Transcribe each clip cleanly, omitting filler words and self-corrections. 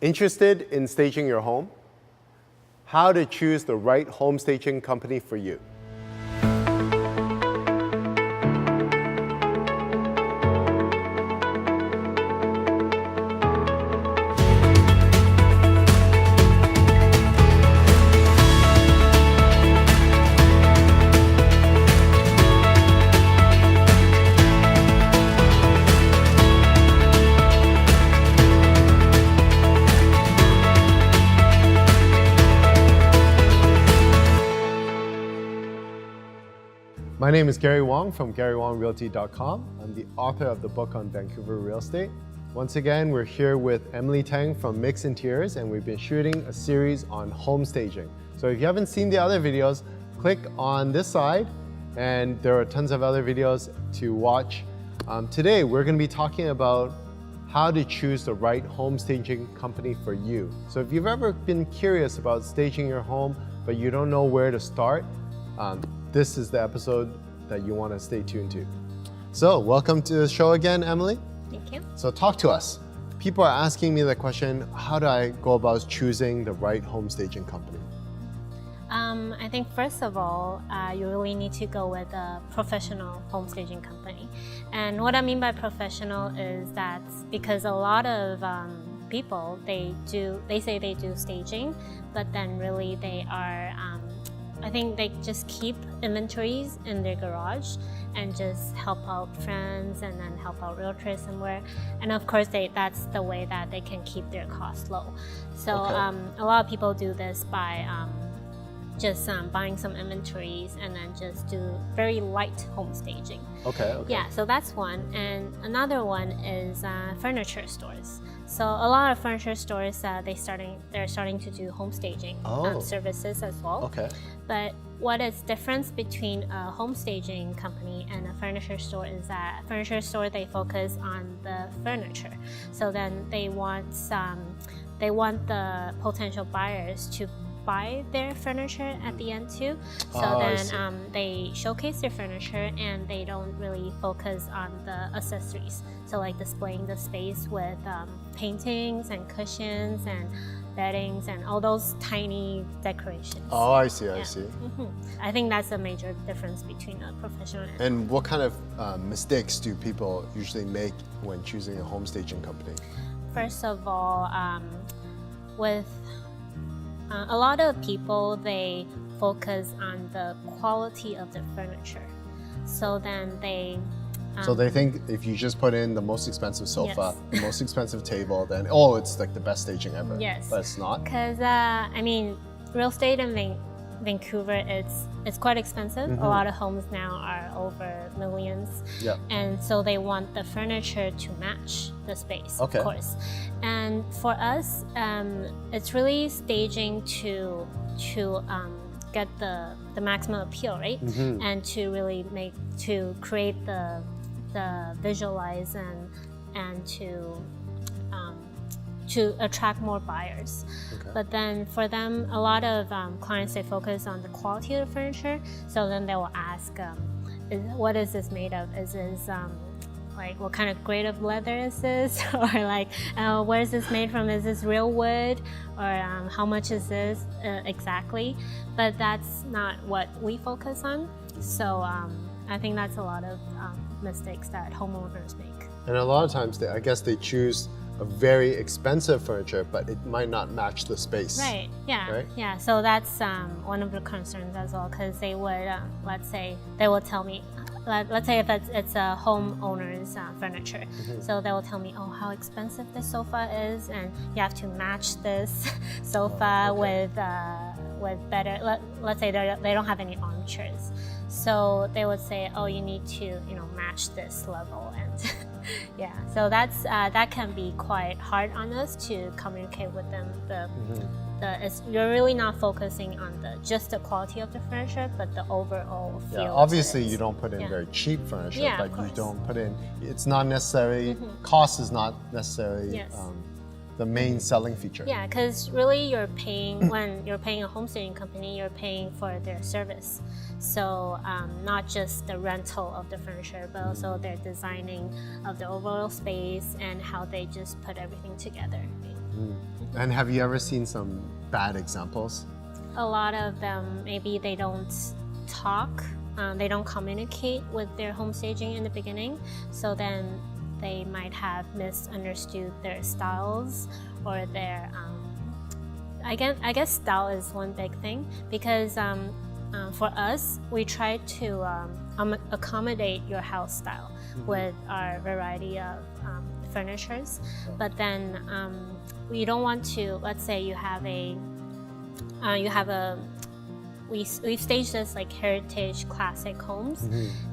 Interested in staging your home? How to choose the right home staging company for you. My name is Gary Wong from GaryWongRealty.com. I'm the author of the book on Vancouver real estate. Once again, we're here with Emily Teng from Miix Interiors, and we've been shooting a series on home staging. So if you haven't seen the other videos, click on this side, and there are tons of other videos to watch. Today, we're going to be talking about how to choose the right home staging company for you. So if you've ever been curious about staging your home, but you don't know where to start, this is the episode that you want to stay tuned to. So welcome to the show again, Emily. Thank you. So talk to us. People are asking me the question, how do I go about choosing the right home staging company? I think first of all, you really need to go with a professional home staging company. And what I mean by professional is that because a lot of people, they say they do staging, but then really they are, I think they just keep inventories in their garage and just help out friends and then help out realtors somewhere. And of course, that's the way that they can keep their costs low. So a lot of people do this by just buying some inventories and then just do very light home staging. Okay. Yeah, so that's one. And another one is furniture stores. So a lot of furniture stores, they're starting to do home staging services as well. Okay. But what is difference between a home staging company and a furniture store is that a furniture store, they focus on the furniture. So then they want the potential buyers to buy their furniture at the end too. So then they showcase their furniture and they don't really focus on the accessories. So like displaying the space with paintings and cushions and beddings and all those tiny decorations. Oh, I see, I see. Mm-hmm. I think that's a major difference between a professional And what kind of mistakes do people usually make when choosing a home staging company? First of all, with a lot of people, they focus on the quality of the furniture. So then so they think if you just put in the most expensive sofa, the most expensive table, then it's like the best staging ever. Yes. But it's not. Because I mean, real estate in Vancouver, it's quite expensive. Mm-hmm. A lot of homes now are over millions. Yeah. And so they want the furniture to match the space, of course. And for us, it's really staging to get the maximum appeal, right? Mm-hmm. And to create the visualize and to attract more buyers. But then for them, a lot of clients, they focus on the quality of the furniture. So then they will ask, what is this made of? Is this like what kind of grade of leather is this? Or like where is this made from? Is this real wood? Or how much is this exactly? But that's not what we focus on. So I think that's a lot of mistakes that homeowners make. And a lot of times, I guess they choose a very expensive furniture, but it might not match the space. Right, yeah. Right? Yeah, so that's one of the concerns as well, because they would, let's say, they will tell me, let's say if it's a homeowner's furniture. Mm-hmm. So they will tell me, how expensive this sofa is, and you have to match this sofa with better, let's say they don't have any armchairs. So they would say, you need to, match this level. And yeah, so that can be quite hard on us to communicate with them. You're really not focusing on just the quality of the furniture, but the overall feel. Yeah, obviously you don't put in very cheap furniture, but you don't put in, it's not necessarily, cost is not necessarily the main selling feature. Yeah, because really you're paying, when you're paying a home staging company, you're paying for their service. So not just the rental of the furniture, but also their designing of the overall space and how they just put everything together. And have you ever seen some bad examples? A lot of them, maybe they don't talk, they don't communicate with their home staging in the beginning, so then they might have misunderstood their styles or their, I guess style is one big thing, because for us, we try to accommodate your house style with our variety of furnitures, but then we don't want to, let's say we've staged this like heritage classic homes,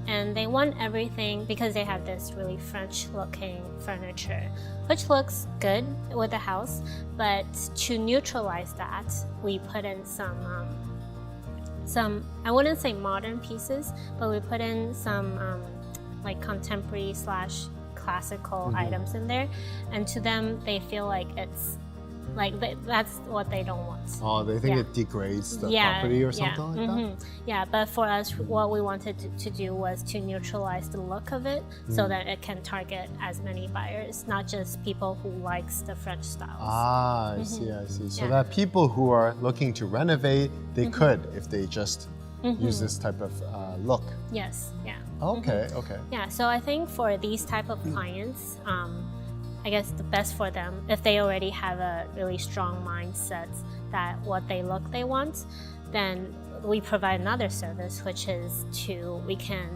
and they want everything because they have this really French looking furniture, which looks good with the house, but to neutralize that, we put in some I wouldn't say modern pieces, but we put in some like contemporary / classical items in there, and to them they feel like it's like that's what they don't want. Oh, they think it degrades the property or something like that? Yeah, but for us, what we wanted to do was to neutralize the look of it so that it can target as many buyers, not just people who likes the French styles. Ah, I see. So that people who are looking to renovate, they could if they just use this type of look. Yes, yeah. Okay. Yeah, so I think for these type of clients, I guess the best for them, if they already have a really strong mindset that what they want, then we provide another service, which is we can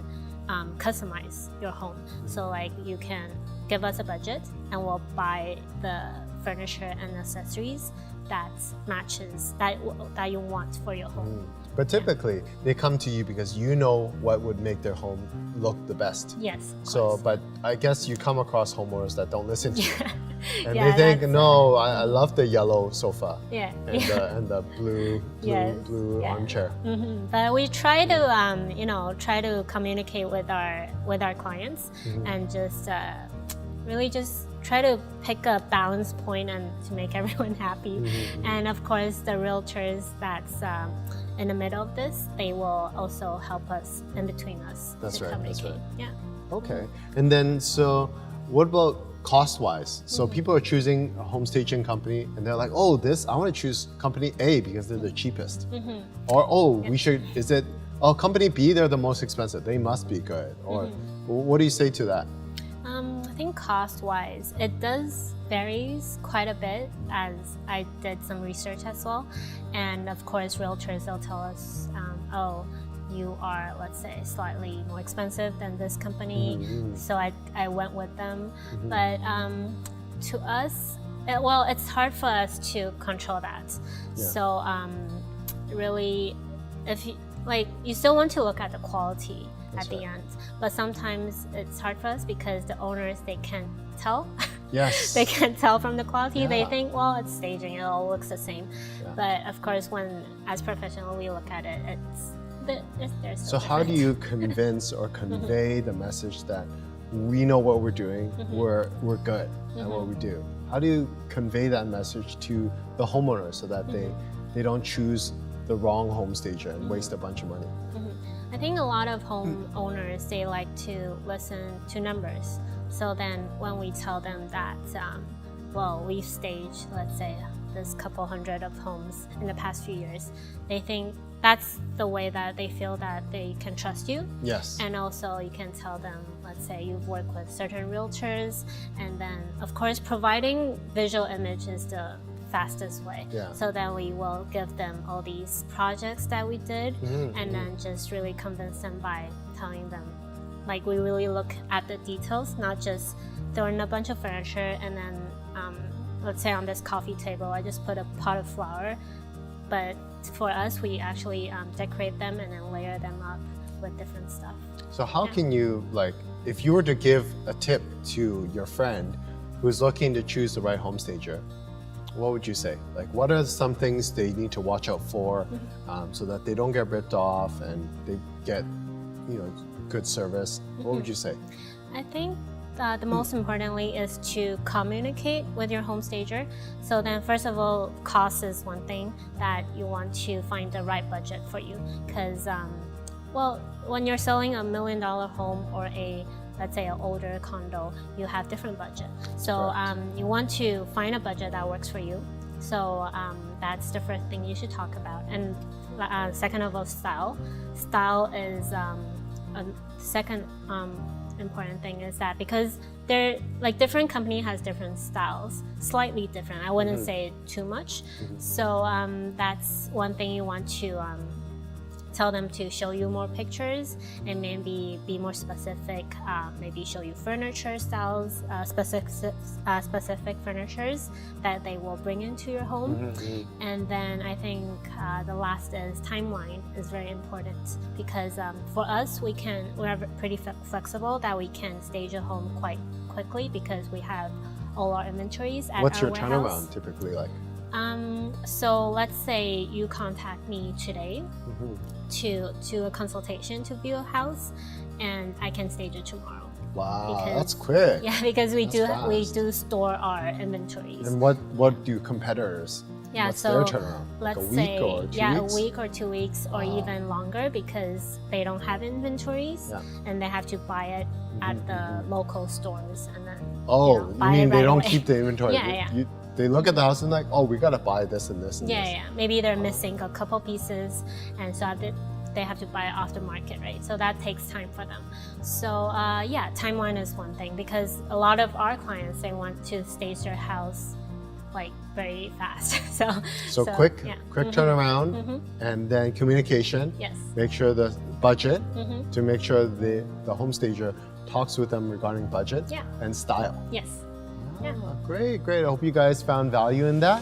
customize your home. So like you can give us a budget and we'll buy the furniture and accessories that matches that you want for your home. But typically, they come to you because you know what would make their home look the best. Yes. So, but I guess you come across homeowners that don't listen to you. And Yeah, they think, no, I love the yellow sofa. Yeah. And the blue armchair. But we try to, try to communicate with our clients and just really just try to pick a balance point and to make everyone happy. And of course, the realtors that's in the middle of this, they will also help us in between us to communicate. Yeah. Okay. And then, so what about cost-wise? So people are choosing a home staging company and they're like, oh, I want to choose company A because they're the cheapest. Or, company B, they're the most expensive. They must be good. Or what do you say to that? I think cost-wise, it does varies quite a bit, as I did some research as well. And of course, realtors, they'll tell us, oh, you are, let's say, slightly more expensive than this company. So I went with them. But to us, it's hard for us to control that. Yeah. So really, if you still want to look at the quality at the end, but sometimes it's hard for us because the owners, they can't tell. Yes. They can't tell from the quality. They think, well, it's staging, it all looks the same. But of course, when as professional we look at it, there's so how do you convince or convey the message that we know what we're doing, we're good at what we do? How do you convey that message to the homeowner so that they don't choose the wrong home stager and waste a bunch of money? I think a lot of homeowners, they like to listen to numbers. So then when we tell them that, we've staged, let's say, this couple hundred of homes in the past few years, they think that's the way that they feel that they can trust you. Yes. And also you can tell them, let's say you've worked with certain realtors, and then of course providing visual image is the fastest way. So then we will give them all these projects that we did, and then just really convince them by telling them, like, we really look at the details, not just throwing a bunch of furniture and then let's say on this coffee table I just put a pot of flower, but for us we actually decorate them and then layer them up with different stuff. So how can you, like, if you were to give a tip to your friend who's looking to choose the right home stager, what would you say? Like, what are some things they need to watch out for so that they don't get ripped off and they get, good service? What would you say? I think the most importantly is to communicate with your home stager. So then first of all, cost is one thing that you want to find the right budget for you, because when you're selling $1 million home or let's say an older condo, you have different budget. So you want to find a budget that works for you. So that's the first thing you should talk about. And second of all, style. Style is a second important thing is that because they're like different company has different styles, slightly different. I wouldn't say too much. So that's one thing you want to tell them to show you more pictures and maybe be more specific, maybe show you furniture styles, specific furnitures that they will bring into your home. And then I think the last is timeline is very important because for us, we're pretty flexible that we can stage a home quite quickly because we have all our inventories at What's our your warehouse. turnaround typically like? So let's say you contact me today to a consultation to view a house, and I can stage it tomorrow. Wow, that's quick. Yeah, because we That's do store our inventories. And what do competitors? Yeah, what's so their turnaround? Like let's a week say or 2 weeks? a week or 2 weeks or even longer because they don't have inventories and they have to buy it at the local stores and then you buy mean it they right don't away. keep the inventory? Yeah. They look at the house and like, oh, we gotta buy this and this and this. Yeah. Maybe they're missing a couple pieces, and so they have to buy it off the market, right? So that takes time for them. So timeline is one thing because a lot of our clients, they want to stage their house like very fast. so quick turnaround, and then communication. Yes. Make sure the budget to make sure the home stager talks with them regarding budget and style. Yes. Yeah. Great. I hope you guys found value in that.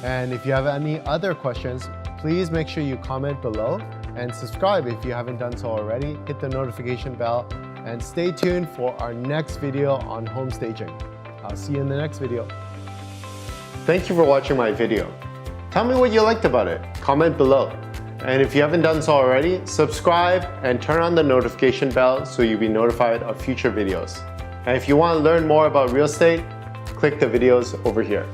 And if you have any other questions, please make sure you comment below and subscribe if you haven't done so already. Hit the notification bell and stay tuned for our next video on home staging. I'll see you in the next video. Thank you for watching my video. Tell me what you liked about it. Comment below. And if you haven't done so already, subscribe and turn on the notification bell so you'll be notified of future videos. And if you want to learn more about real estate, click the videos over here.